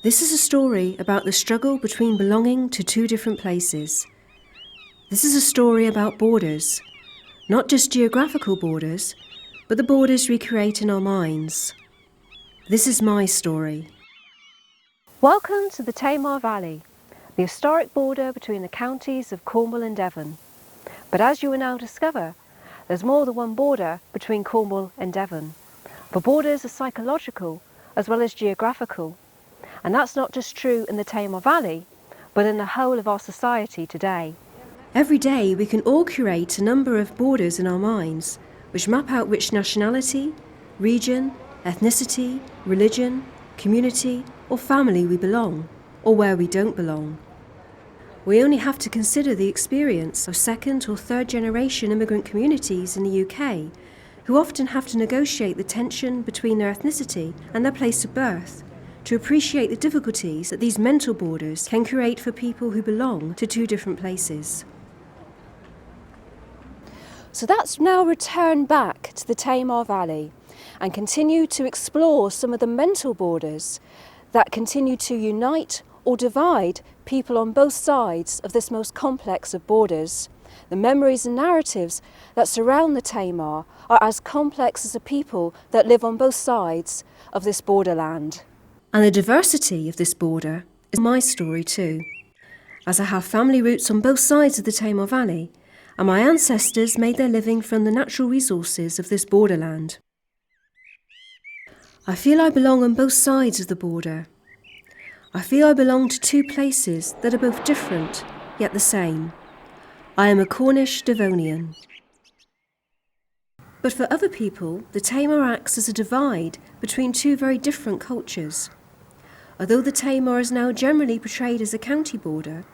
This is a story about the struggle between belonging to two different places. This is a story about borders, not just geographical borders, but the borders we create in our minds. This is my story. Welcome to the Tamar Valley, the historic border between the counties of Cornwall and Devon. But as you will now discover, there's more than one border between Cornwall and Devon. For borders are psychological as well as geographical. And that's not just true in the Tamar Valley, but in the whole of our society today. Every day we can all curate a number of borders in our minds, which map out which nationality, region, ethnicity, religion, community or family we belong, or where we don't belong. We only have to consider the experience of second or third generation immigrant communities in the UK, who often have to negotiate the tension between their ethnicity and their place of birth, to appreciate the difficulties that these mental borders can create for people who belong to two different places. So let's now return back to the Tamar Valley and continue to explore some of the mental borders that continue to unite or divide people on both sides of this most complex of borders. The memories and narratives that surround the Tamar are as complex as the people that live on both sides of this borderland. And the diversity of this border is my story too, as I have family roots on both sides of the Tamar Valley, and my ancestors made their living from the natural resources of this borderland. I feel I belong on both sides of the border. I feel I belong to two places that are both different, yet the same. I am a Cornish Devonian. But for other people, the Tamar acts as a divide between two very different cultures. Although the Tamar is now generally portrayed as a county border,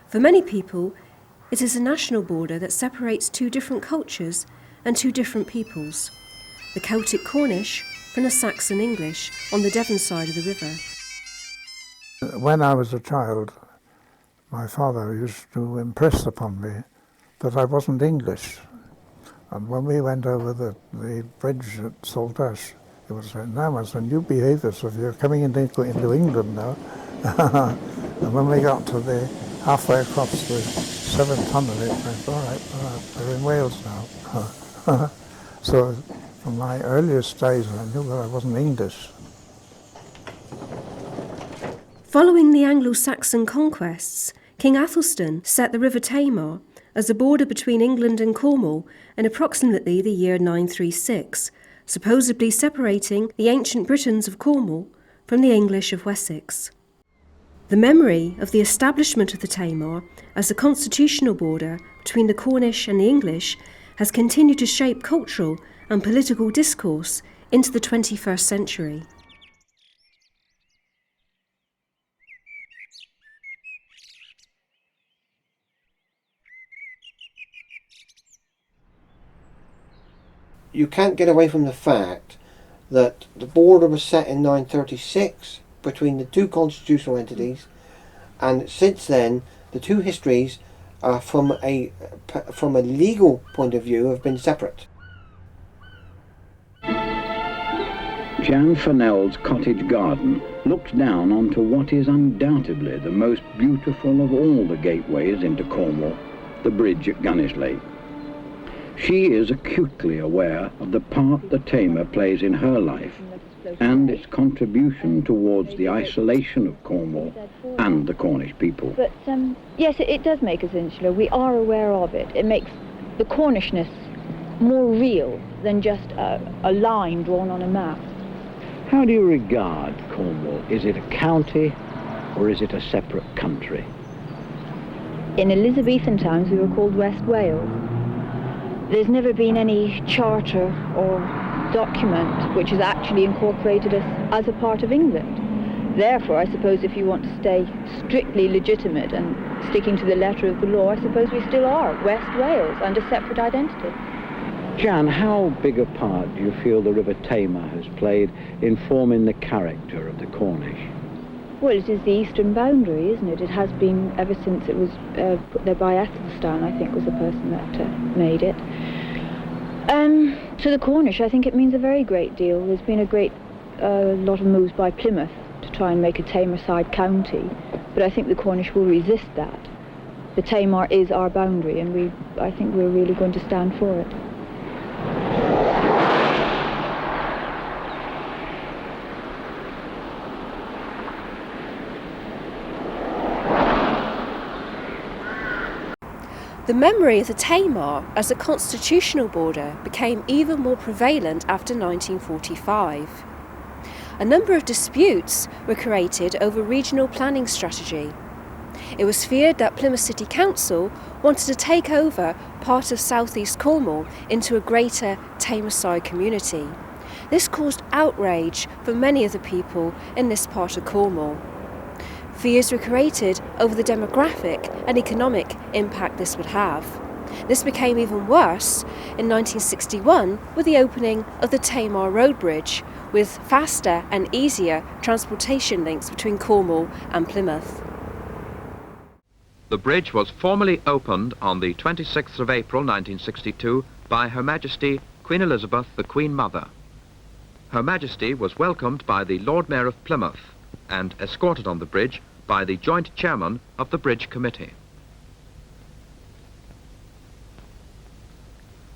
for many people it is a national border that separates two different cultures and two different peoples, the Celtic Cornish from the Saxon English on the Devon side of the river. When I was a child, my father used to impress upon me that I wasn't English. And when we went over the bridge at Saltash, he would say, "Now, my son, you behave yourself. You're coming into England now." And when we got to the halfway across the 7th tunnel, it went, all right, we're in Wales now. So from my earliest days, I knew that I wasn't English. Following the Anglo-Saxon conquests, King Athelstan set the River Tamar as a border between England and Cornwall in approximately the year 936, supposedly separating the ancient Britons of Cornwall from the English of Wessex. The memory of the establishment of the Tamar as a constitutional border between the Cornish and the English has continued to shape cultural and political discourse into the 21st century. You can't get away from the fact that the border was set in 936 between the two constitutional entities, and since then the two histories from a legal point of view have been separate. Jan Fennell's cottage garden looks down onto what is undoubtedly the most beautiful of all the gateways into Cornwall, the bridge at Gunnislake. She is acutely aware of the part the Tamar plays in her life and its contribution towards the isolation of Cornwall and the Cornish people. But yes, it does make us insular. We are aware of it. It makes the Cornishness more real than just a line drawn on a map. How do you regard Cornwall? Is it a county or is it a separate country? In Elizabethan times we were called West Wales. There's never been any charter or document which has actually incorporated us as a part of England. Therefore, I suppose if you want to stay strictly legitimate and sticking to the letter of the law, I suppose we still are West Wales under separate identity. Jan, how big a part do you feel the River Tamar has played in forming the character of the Cornish? Well, it is the eastern boundary, isn't it? It has been ever since it was put there by Athelstan, I think, was the person that made it. To the Cornish, I think it means a very great deal. There's been a great lot of moves by Plymouth to try and make a Tamarside county, but I think the Cornish will resist that. The Tamar is our boundary, and I think we're really going to stand for it. The memory of the Tamar as a constitutional border became even more prevalent after 1945. A number of disputes were created over regional planning strategy. It was feared that Plymouth City Council wanted to take over part of southeast Cornwall into a greater Tamarside community. This caused outrage for many of the people in this part of Cornwall. Fears were created over the demographic and economic impact this would have. This became even worse in 1961 with the opening of the Tamar Road Bridge, with faster and easier transportation links between Cornwall and Plymouth. The bridge was formally opened on the 26th of April 1962 by Her Majesty Queen Elizabeth, the Queen Mother. Her Majesty was welcomed by the Lord Mayor of Plymouth and escorted on the bridge by the joint chairman of the Bridge Committee.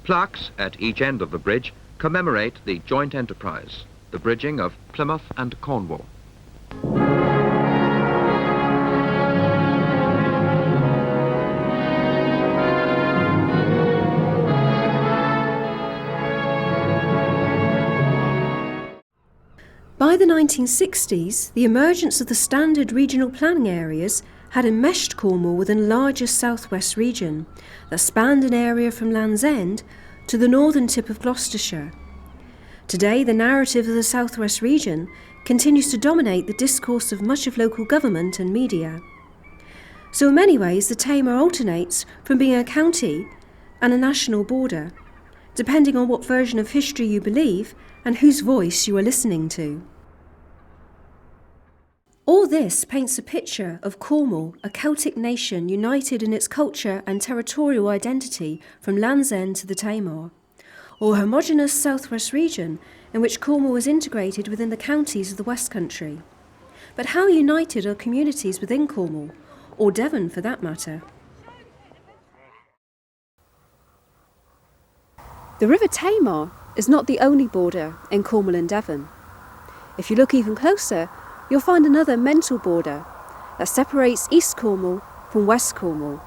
Plaques at each end of the bridge commemorate the joint enterprise, the bridging of Plymouth and Cornwall. By the 1960s, the emergence of the standard regional planning areas had enmeshed Cornwall within a larger southwest region that spanned an area from Land's End to the northern tip of Gloucestershire. Today, the narrative of the southwest region continues to dominate the discourse of much of local government and media. So in many ways, the Tamar alternates from being a county and a national border, depending on what version of history you believe and whose voice you are listening to. All this paints a picture of Cornwall, a Celtic nation united in its culture and territorial identity from Land's End to the Tamar, or a homogeneous southwest region in which Cornwall was integrated within the counties of the West Country. But how united are communities within Cornwall, or Devon for that matter? The River Tamar is not the only border in Cornwall and Devon. If you look even closer, you'll find another mental border that separates East Cornwall from West Cornwall.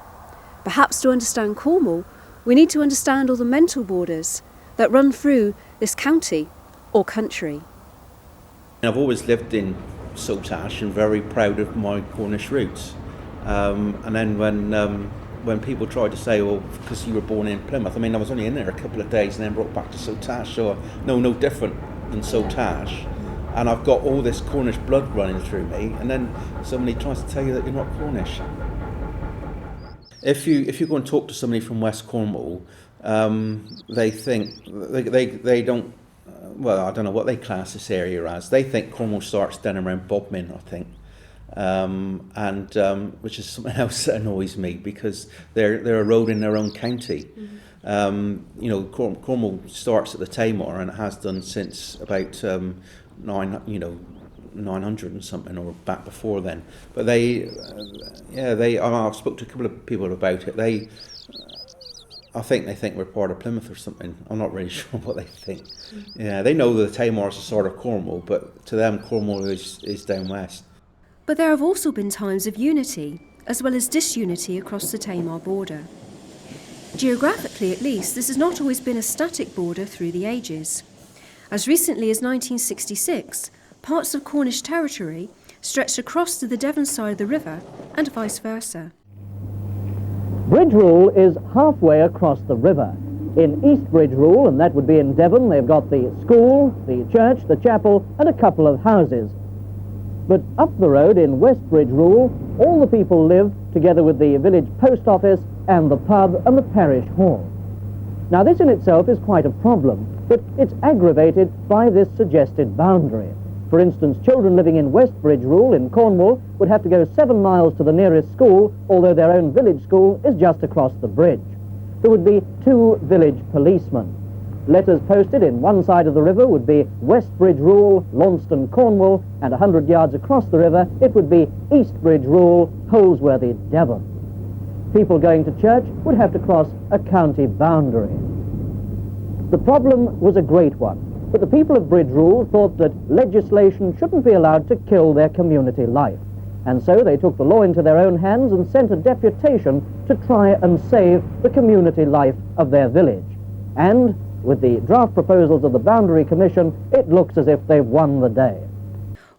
Perhaps to understand Cornwall, we need to understand all the mental borders that run through this county or country. I've always lived in Saltash and very proud of my Cornish roots. And then when people tried to say, well, because you were born in Plymouth, I mean, I was only in there a couple of days and then brought back to Saltash, so no different than Saltash. And I've got all this Cornish blood running through me, and then somebody tries to tell you that you're not Cornish. If you go and talk to somebody from West Cornwall, they think, they don't, well, I don't know what they class this area as. They think Cornwall starts down around Bodmin, I think. Which is something else that annoys me, because they're eroding their own county. Mm-hmm. Cornwall starts at the Tamar, and it has done since about 900 and something, or back before then. But I've spoke to a couple of people about it. I think they think we're part of Plymouth or something. I'm not really sure what they think. Mm-hmm. Yeah, they know that the Tamar is a sort of Cornwall, but to them Cornwall is down west. But there have also been times of unity, as well as disunity across the Tamar border. Geographically, at least, this has not always been a static border through the ages. As recently as 1966, parts of Cornish territory stretched across to the Devon side of the river, and vice versa. Bridge Rule is halfway across the river. In East Bridge Rule, and that would be in Devon, they've got the school, the church, the chapel, and a couple of houses. But up the road in West Bridge Rule, all the people live together with the village post office and the pub and the parish hall. Now this in itself is quite a problem, but it's aggravated by this suggested boundary. For instance, children living in West Bridge Rule in Cornwall would have to go 7 miles to the nearest school, although their own village school is just across the bridge. There would be 2 village policemen. Letters posted in one side of the river would be West Bridge Rule, Launceston, Cornwall, and 100 yards across the river it would be East Bridge Rule, Holsworthy, Devon. People going to church would have to cross a county boundary. The problem was a great one, but the people of Bridge Rule thought that legislation shouldn't be allowed to kill their community life. And so they took the law into their own hands and sent a deputation to try and save the community life of their village. And with the draft proposals of the Boundary Commission, it looks as if they've won the day.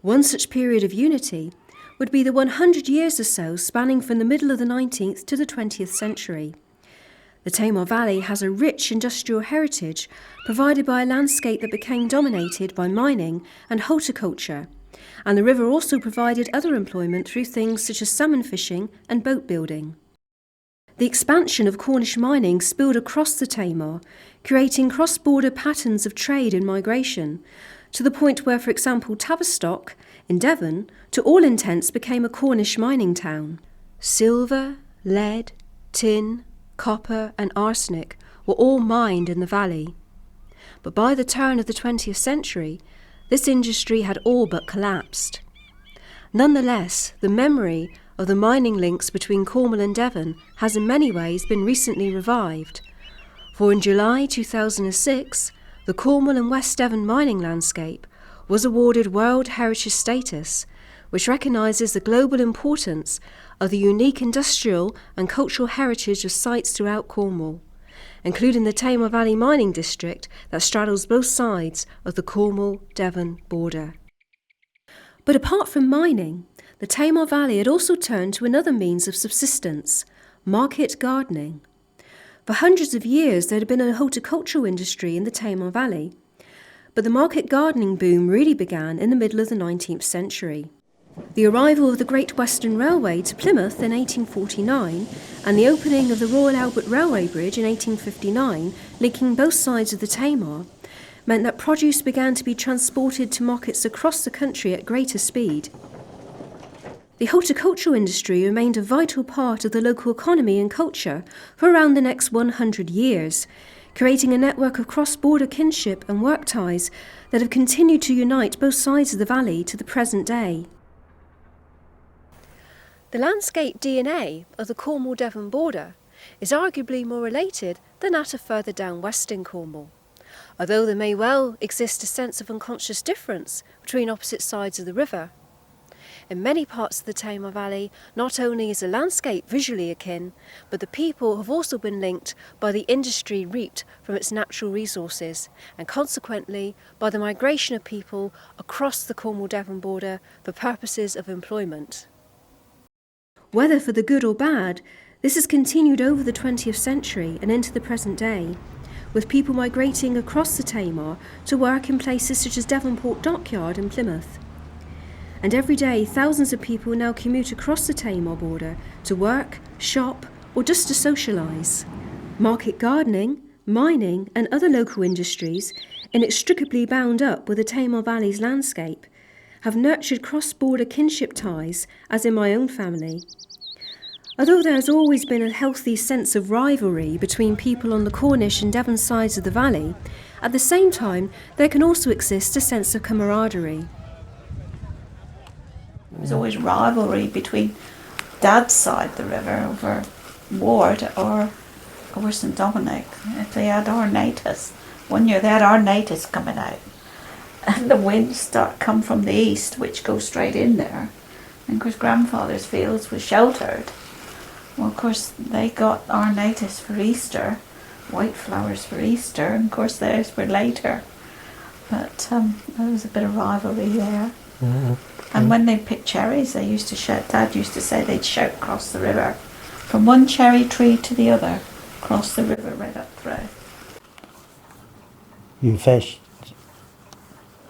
One such period of unity would be the 100 years or so spanning from the middle of the 19th to the 20th century. The Tamar Valley has a rich industrial heritage provided by a landscape that became dominated by mining and horticulture, and the river also provided other employment through things such as salmon fishing and boat building. The expansion of Cornish mining spilled across the Tamar, creating cross-border patterns of trade and migration, to the point where, for example, Tavistock in Devon, to all intents became a Cornish mining town. Silver, lead, tin, copper and arsenic were all mined in the valley. But by the turn of the 20th century, this industry had all but collapsed. Nonetheless, the memory of the mining links between Cornwall and Devon has in many ways been recently revived. For in July 2006, the Cornwall and West Devon mining landscape was awarded World Heritage status, which recognises the global importance of the unique industrial and cultural heritage of sites throughout Cornwall, including the Tamar Valley mining district that straddles both sides of the Cornwall-Devon border. But apart from mining, the Tamar Valley had also turned to another means of subsistence, market gardening. For hundreds of years there had been a horticultural industry in the Tamar Valley, but the market gardening boom really began in the middle of the 19th century. The arrival of the Great Western Railway to Plymouth in 1849 and the opening of the Royal Albert Railway Bridge in 1859, linking both sides of the Tamar, meant that produce began to be transported to markets across the country at greater speed. The horticultural industry remained a vital part of the local economy and culture for around the next 100 years, creating a network of cross-border kinship and work ties that have continued to unite both sides of the valley to the present day. The landscape DNA of the Cornwall-Devon border is arguably more related than that of further down western Cornwall, although there may well exist a sense of unconscious difference between opposite sides of the river. In many parts of the Tamar Valley, not only is the landscape visually akin, but the people have also been linked by the industry reaped from its natural resources, and consequently by the migration of people across the Cornwall-Devon border for purposes of employment. Whether for the good or bad, this has continued over the 20th century and into the present day, with people migrating across the Tamar to work in places such as Devonport Dockyard and Plymouth. And every day thousands of people now commute across the Tamar border to work, shop or just to socialise. Market gardening, mining and other local industries, inextricably bound up with the Tamar Valley's landscape, have nurtured cross-border kinship ties, as in my own family. Although there has always been a healthy sense of rivalry between people on the Cornish and Devon sides of the valley, at the same time there can also exist a sense of camaraderie. There was always rivalry between Dad's side of the river over Ward or St Dominic. If they had Ornatus, one year they had Ornatus coming out, and the winds come from the east, which goes straight in there. And of course, grandfather's fields was sheltered. Well, of course, they got Ornatus for Easter, white flowers for Easter, and of course theirs were later. But there was a bit of rivalry there. Mm-hmm. And when they picked cherries, they used to shout. Dad used to say they'd shout across the river, from one cherry tree to the other, across the river right up through. You fished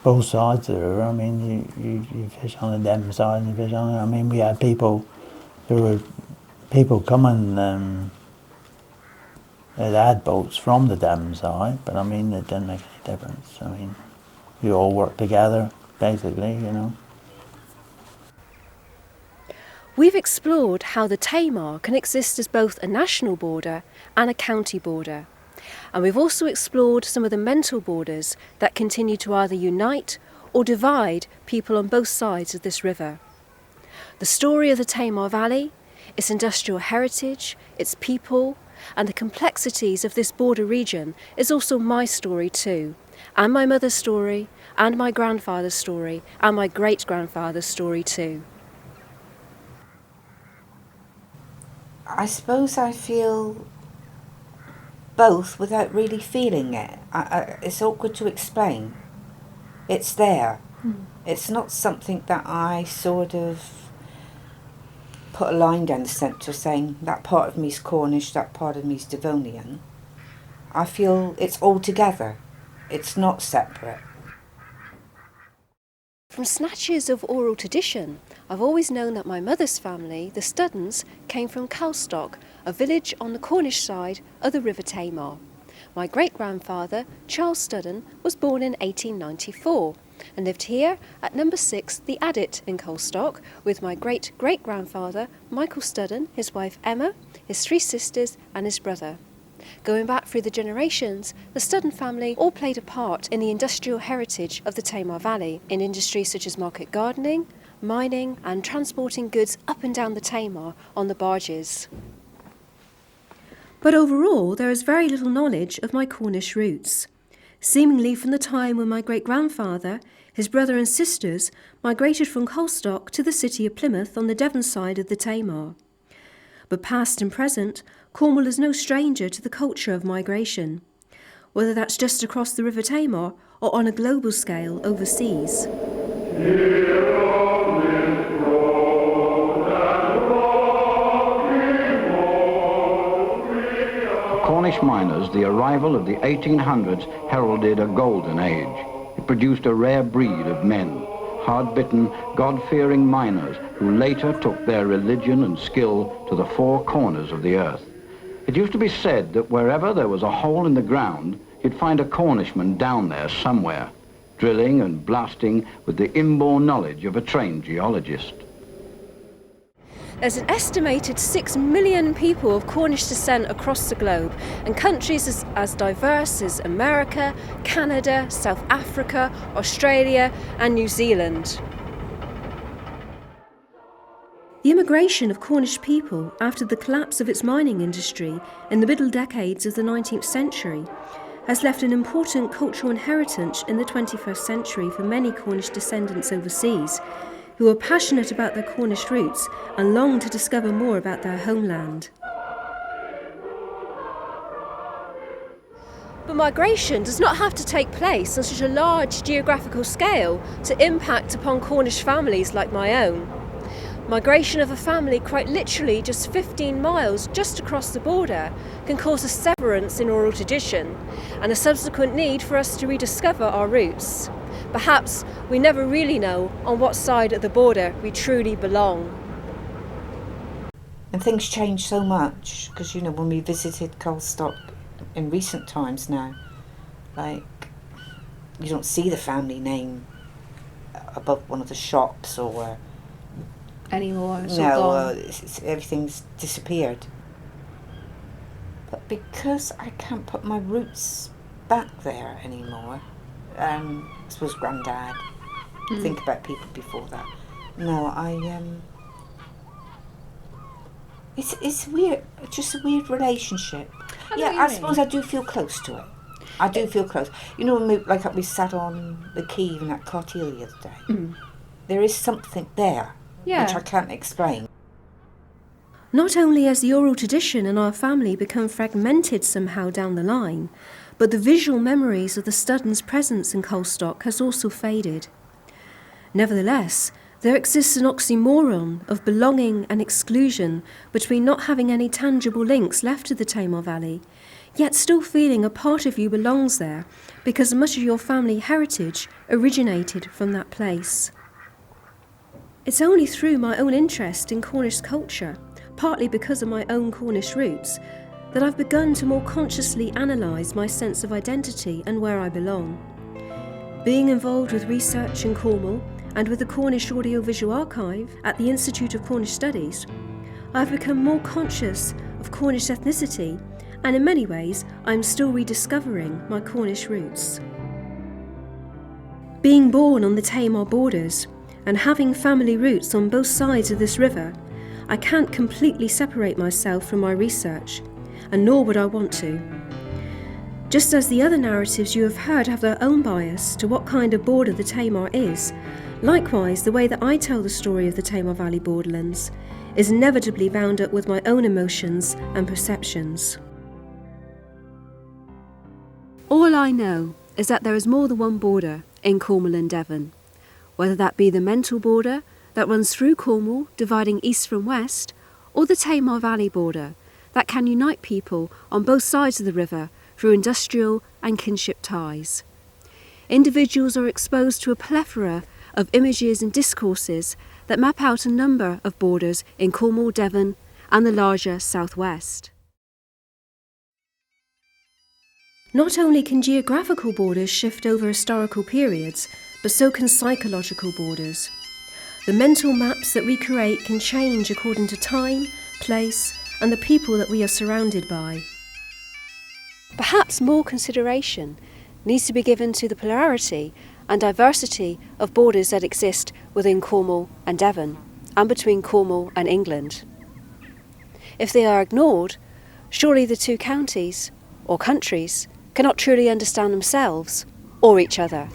both sides of the river. I mean, you fish on the Devon side and you fish on. I mean, we had people. There were people coming that had boats from the Devon side, but I mean, it didn't make any difference. I mean, we all worked together, basically, you know. We've explored how the Tamar can exist as both a national border and a county border, And we've also explored some of the mental borders that continue to either unite or divide people on both sides of this river. The story of the Tamar Valley, its industrial heritage, its people, and the complexities of this border region is also my story too, and my mother's story, and my grandfather's story, and my great-grandfather's story too. I suppose I feel both without really feeling it. It's awkward to explain. It's there. It's not something that I sort of put a line down the centre saying that part of me's Cornish, that part of me's Devonian. I feel it's all together. It's not separate. From snatches of oral tradition, I've always known that my mother's family, the Studdens, came from Calstock, a village on the Cornish side of the River Tamar. My great-grandfather, Charles Studden, was born in 1894 and lived here at number 6 The Adit in Calstock with my great-great-grandfather, Michael Studden, his wife Emma, his 3 sisters and his brother. Going back through the generations, the Studden family all played a part in the industrial heritage of the Tamar Valley, in industries such as market gardening, mining and transporting goods up and down the Tamar on the barges. But overall, there is very little knowledge of my Cornish roots. Seemingly from the time when my great-grandfather, his brother and sisters migrated from Calstock to the city of Plymouth on the Devon side of the Tamar. But past and present, Cornwall is no stranger to the culture of migration, whether that's just across the River Tamar or on a global scale overseas. Cornish miners, the arrival of the 1800s heralded a golden age. It produced a rare breed of men, hard-bitten, God-fearing miners who later took their religion and skill to the 4 corners of the earth. It used to be said that wherever there was a hole in the ground, you'd find a Cornishman down there somewhere, drilling and blasting with the inborn knowledge of a trained geologist. There's an estimated 6 million people of Cornish descent across the globe, and countries as diverse as America, Canada, South Africa, Australia and New Zealand. The immigration of Cornish people after the collapse of its mining industry in the middle decades of the 19th century has left an important cultural inheritance in the 21st century for many Cornish descendants overseas, who are passionate about their Cornish roots and long to discover more about their homeland. But migration does not have to take place on such a large geographical scale to impact upon Cornish families like my own. Migration of a family quite literally just 15 miles just across the border can cause a severance in oral tradition and a subsequent need for us to rediscover our roots. Perhaps we never really know on what side of the border we truly belong. And things change so much, because, you know, when we visited Calstock in recent times now, like, you don't see the family name above one of the shops or... Anymore? Everything's disappeared. But because I can't put my roots back there anymore, I suppose Grandad, think about people before that. No, it's weird, just a weird relationship. I suppose I do feel close to it. I do feel close. You know, when we sat on the quay in that Cartier the other day, there is something there. Yeah. Which I can't explain. Not only has the oral tradition in our family become fragmented somehow down the line, but the visual memories of the Studdens' presence in Calstock has also faded. Nevertheless, there exists an oxymoron of belonging and exclusion between not having any tangible links left to the Tamar Valley, yet still feeling a part of you belongs there because much of your family heritage originated from that place. It's only through my own interest in Cornish culture, partly because of my own Cornish roots, that I've begun to more consciously analyse my sense of identity and where I belong. Being involved with research in Cornwall and with the Cornish Audiovisual Archive at the Institute of Cornish Studies, I've become more conscious of Cornish ethnicity and in many ways I'm still rediscovering my Cornish roots. Being born on the Tamar borders and having family roots on both sides of this river, I can't completely separate myself from my research, and nor would I want to. Just as the other narratives you have heard have their own bias to what kind of border the Tamar is, likewise the way that I tell the story of the Tamar Valley borderlands is inevitably bound up with my own emotions and perceptions. All I know is that there is more than one border in Cornwall and Devon, whether that be the mental border that runs through Cornwall, dividing east from west, or the Tamar Valley border that can unite people on both sides of the river through industrial and kinship ties. Individuals are exposed to a plethora of images and discourses that map out a number of borders in Cornwall, Devon, and the larger southwest. Not only can geographical borders shift over historical periods, but so can psychological borders. The mental maps that we create can change according to time, place, and the people that we are surrounded by. Perhaps more consideration needs to be given to the plurality and diversity of borders that exist within Cornwall and Devon, and between Cornwall and England. If they are ignored, surely the two counties, or countries, cannot truly understand themselves or each other.